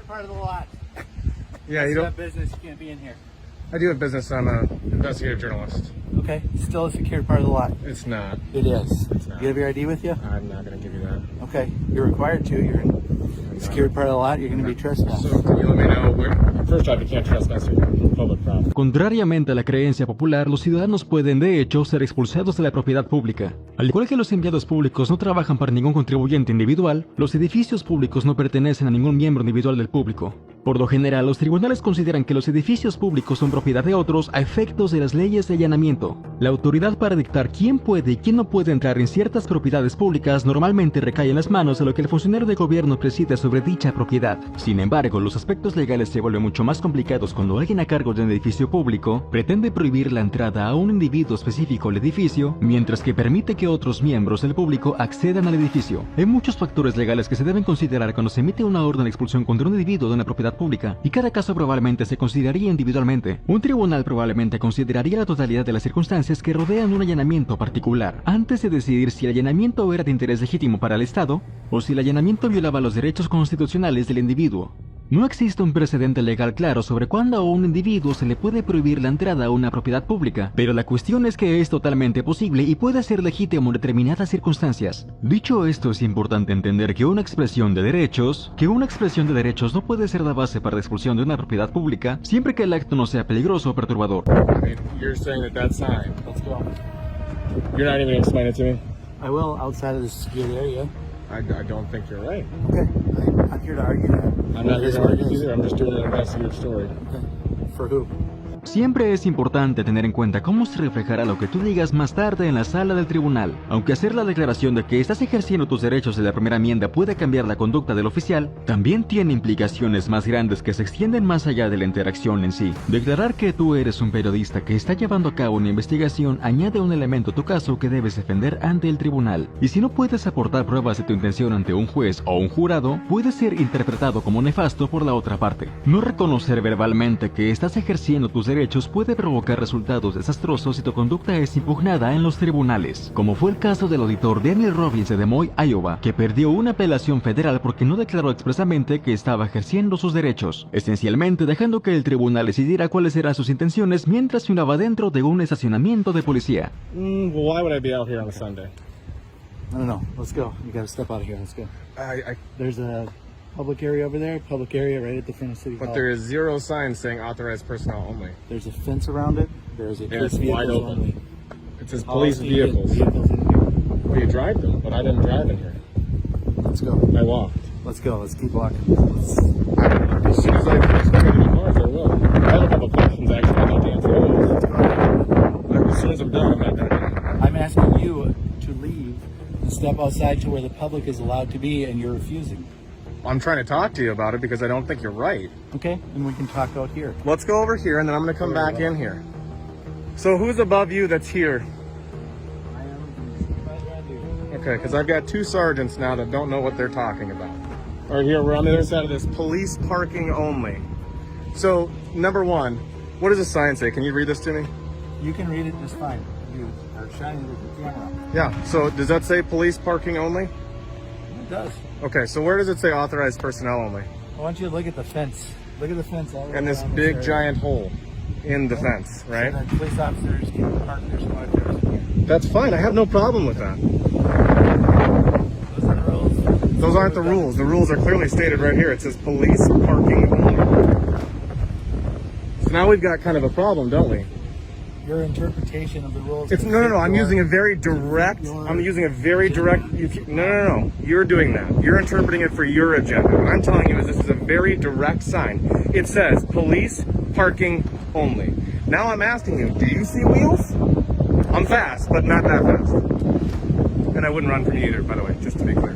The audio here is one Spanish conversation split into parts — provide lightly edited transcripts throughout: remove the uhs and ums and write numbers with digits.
part of the lot. Yeah, If you you don't. have business, you can't be in here. I do have business. I'm an investigative journalist. Okay, still a secured part of the lot. It's not. It is. It's not. You have your ID with you? I'm not going to give you that. Okay, you're required to. You're in a secured part of the lot. You're going to be trespassed. So can you let me know where? First off, you can't trespass your public property. Contrariamente a la creencia popular, los ciudadanos pueden de hecho ser expulsados de la propiedad pública. Al igual que los empleados públicos no trabajan para ningún contribuyente individual, los edificios públicos no pertenecen a ningún miembro individual del público. Por lo general, los tribunales consideran que los edificios públicos son propiedad de otros a efectos de las leyes de allanamiento. La autoridad para dictar quién puede y quién no puede entrar en ciertas propiedades públicas normalmente recae en las manos de lo que el funcionario de gobierno preside sobre dicha propiedad. Sin embargo, los aspectos legales se vuelven mucho más complicados cuando alguien a cargo de un edificio público pretende prohibir la entrada a un individuo específico al edificio, mientras que permite que otros miembros del público accedan al edificio. Hay muchos factores legales que se deben considerar cuando se emite una orden de expulsión contra un individuo de una propiedad pública, y cada caso probablemente se consideraría individualmente. Un tribunal probablemente consideraría la totalidad de las circunstancias que rodean un allanamiento particular, antes de decidir si el allanamiento era de interés legítimo para el Estado, o si el allanamiento violaba los derechos constitucionales del individuo. No existe un precedente legal claro sobre cuándo a un individuo se le puede prohibir la entrada a una propiedad pública, pero la cuestión es que es totalmente posible y puede ser legítimo en determinadas circunstancias. Dicho esto, es importante entender que una expresión de derechos no puede ser la base para la expulsión de una propiedad pública, siempre que el acto no sea peligroso o perturbador. I mean, you're saying that sign. Let's go. You're not even going to explain it to me? I will outside of the secured area. I don't think you're right. Okay, I'm here to argue that. I'm not here to argue either. I'm just doing an investigative story. Okay. For who? Siempre es importante tener en cuenta cómo se reflejará lo que tú digas más tarde en la sala del tribunal. Aunque hacer la declaración de que estás ejerciendo tus derechos de la primera enmienda puede cambiar la conducta del oficial, también tiene implicaciones más grandes que se extienden más allá de la interacción en sí. Declarar que tú eres un periodista que está llevando a cabo una investigación añade un elemento a tu caso que debes defender ante el tribunal. Y si no puedes aportar pruebas de tu intención ante un juez o un jurado, puede ser interpretado como nefasto por la otra parte. No reconocer verbalmente que estás ejerciendo tus derechos puede provocar resultados desastrosos si tu conducta es impugnada en los tribunales, como fue el caso del auditor Daniel Robbins de Des Moines, Iowa, que perdió una apelación federal porque no declaró expresamente que estaba ejerciendo sus derechos, esencialmente dejando que el tribunal decidiera cuáles eran sus intenciones mientras se unaba dentro de un estacionamiento de policía. Well, why would I be out here on a Sunday? I don't know. Let's go. You gotta step out of here. Let's go. There's a public area over there, public area right at the front of City Hall. But there is zero signs saying authorized personnel only. There's a fence around it. There's a And it's police wide vehicles open. only. It says police Policy vehicles. Vehicles in here. Well, you drive them, but I didn't drive in here. Let's go. I walked. Let's go. Let's keep walking. Let's... As soon as I finish looking at the cars, I will. I have a couple questions actually. I'd like to answer those. As soon as I'm done, I'm not done. I'm asking you to leave and step outside to where the public is allowed to be, and you're refusing. I'm trying to talk to you about it because I don't think you're right. Okay, and we can talk out here. Let's go over here and then I'm going to come back in here. So who's above you that's here? I am right around you. Okay, because I've got two sergeants now that don't know what they're talking about. All right, here, we're on the other side of this. Police parking only. So, number one, what does the sign say? Can you read this to me? You can read it just fine. You are shining with the camera. Yeah, so does that say police parking only? It does. Okay, so where does it say authorized personnel only? I want you to look at the fence. Look at the fence all the way And this around big area. giant hole in the fence, right? So that police officers can park their squad cars in here. That's fine, I have no problem with that. Those are the rules. Those aren't the rules. The rules are clearly stated right here. It says police parking only. So now we've got kind of a problem, don't we? Your interpretation of the rules. It's no. I'm using a very direct. I'm using a very direct. No. You're doing that. You're interpreting it for your agenda. What I'm telling you is this is a very direct sign. It says police parking only. Now I'm asking you, do you see wheels? I'm fast, but not that fast. And I wouldn't run from you either, by the way, just to be clear.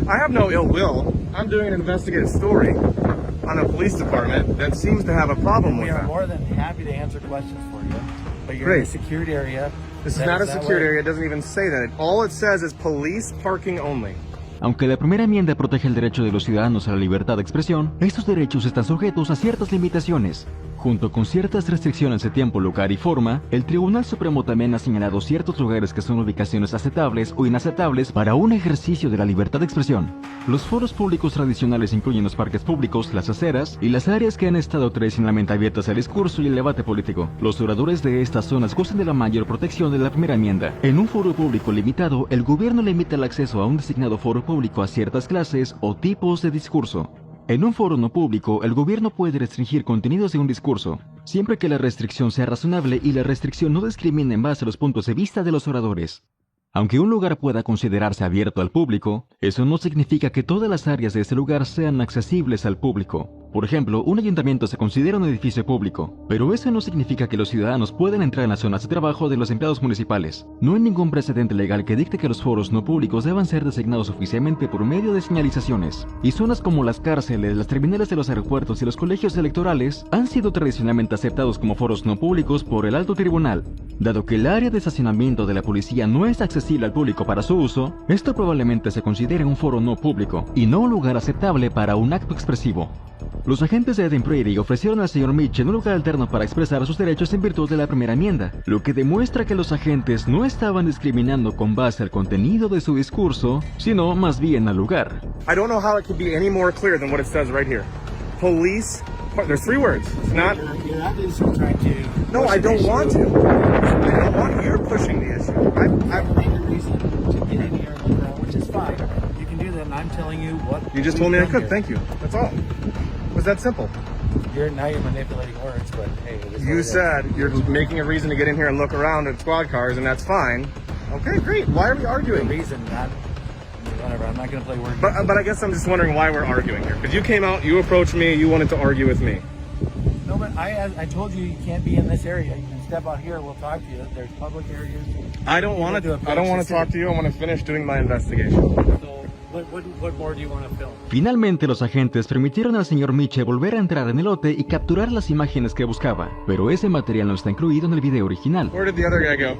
I have no ill will. I'm doing an investigative story on a police department that seems to have a problem We with are that. more than happy to answer questions for you. But you're Great. in a secured area. This is That not a that secured way. area. It doesn't even say that. All it says is police parking only. Aunque la primera enmienda protege el derecho de los ciudadanos a la libertad de expresión, estos derechos están sujetos a ciertas limitaciones. Junto con ciertas restricciones de tiempo, lugar y forma, el Tribunal Supremo también ha señalado ciertos lugares que son ubicaciones aceptables o inaceptables para un ejercicio de la libertad de expresión. Los foros públicos tradicionales incluyen los parques públicos, las aceras y las áreas que han estado tradicionalmente abiertas al discurso y el debate político. Los oradores de estas zonas gozan de la mayor protección de la primera enmienda. En un foro público limitado, el gobierno limita el acceso a un designado foro público a ciertas clases o tipos de discurso. En un foro no público, el gobierno puede restringir contenidos de un discurso, siempre que la restricción sea razonable y la restricción no discrimine en base a los puntos de vista de los oradores. Aunque un lugar pueda considerarse abierto al público, eso no significa que todas las áreas de ese lugar sean accesibles al público. Por ejemplo, un ayuntamiento se considera un edificio público, pero eso no significa que los ciudadanos puedan entrar en las zonas de trabajo de los empleados municipales. No hay ningún precedente legal que dicte que los foros no públicos deban ser designados oficialmente por medio de señalizaciones. Y zonas como las cárceles, las terminales de los aeropuertos y los colegios electorales han sido tradicionalmente aceptados como foros no públicos por el alto tribunal. Dado que el área de estacionamiento de la policía no es accesible al público para su uso, esto probablemente se considere un foro no público y no un lugar aceptable para un acto expresivo. Los agentes de Eden Prairie ofrecieron al señor Mitchell un lugar alterno para expresar sus derechos en virtud de la primera enmienda, lo que demuestra que los agentes no estaban discriminando con base al contenido de su discurso, sino más bien al lugar. I don't know how it could be any more clear than what it says right here. Police. There's 3 words. It's not. You're obviously trying to. No, I don't want to. I don't want. You're pushing the issue. I've made a reason to get in here and look around, which is fine. You can do that, and I'm telling you what. You just told me I we've done could. here. Thank you. That's all. It was that simple. You're manipulating words, but hey. It is what it You is. said you're making a reason to get in here and look around at squad cars, and that's fine. Okay, great. Why are we The arguing? reason, not whatever. I'm not going to play words. But I guess I'm just wondering why we're arguing here. Because you came out, you approached me, you wanted to argue with me. No, but I told you can't be in this area. You can step out here. We'll talk to you. There's public areas. I don't want to. I don't want to talk to you. I want to finish doing my investigation. So, what more do you want to film? Finalmente, los agentes permitieron al señor Mitchell volver a entrar en el lote y capturar las imágenes que buscaba, pero ese material no está incluido en el video original. Where did the other guy go?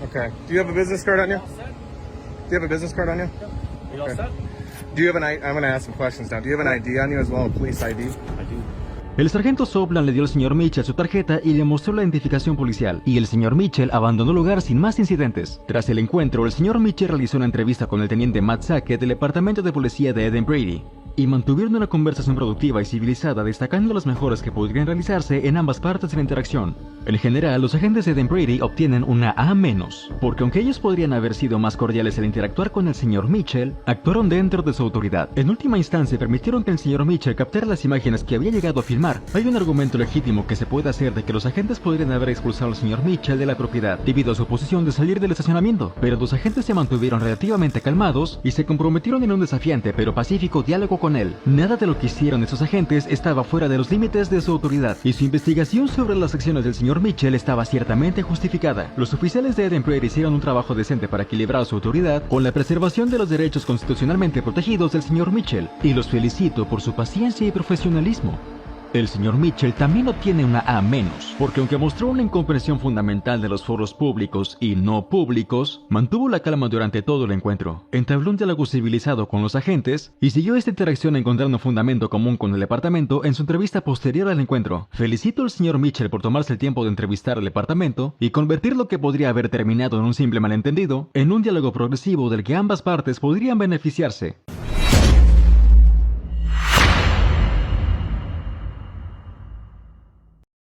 Okay. Do you have a business card on you? Do you have a business card on you? You all Okay. set? Do you have I'm going to ask some questions now. Do you have an ID on you as well, a police ID? I do. El sargento Soplan le dio al señor Mitchell su tarjeta y le mostró la identificación policial, y el señor Mitchell abandonó el lugar sin más incidentes. Tras el encuentro, el señor Mitchell realizó una entrevista con el teniente Matt Sackett del Departamento de Policía de Eden Prairie, y mantuvieron una conversación productiva y civilizada destacando las mejoras que podrían realizarse en ambas partes de la interacción. En general, los agentes de Eden Prairie obtienen una A-, porque aunque ellos podrían haber sido más cordiales al interactuar con el señor Mitchell, actuaron dentro de su autoridad. En última instancia, permitieron que el señor Mitchell captara las imágenes que había llegado a filmar. Hay un argumento legítimo que se puede hacer de que los agentes podrían haber expulsado al señor Mitchell de la propiedad debido a su posición de salir del estacionamiento, pero los agentes se mantuvieron relativamente calmados y se comprometieron en un desafiante pero pacífico diálogo con él. Nada de lo que hicieron esos agentes estaba fuera de los límites de su autoridad, y su investigación sobre las acciones del señor Mitchell estaba ciertamente justificada. Los oficiales de Eden Prairie hicieron un trabajo decente para equilibrar su autoridad con la preservación de los derechos constitucionalmente protegidos del señor Mitchell, y los felicito por su paciencia y profesionalismo. El señor Mitchell también obtiene una A-, porque aunque mostró una incomprensión fundamental de los foros públicos y no públicos, mantuvo la calma durante todo el encuentro, entabló un diálogo civilizado con los agentes y siguió esta interacción encontrando fundamento común con el departamento en su entrevista posterior al encuentro. Felicito al señor Mitchell por tomarse el tiempo de entrevistar al departamento y convertir lo que podría haber terminado en un simple malentendido en un diálogo progresivo del que ambas partes podrían beneficiarse.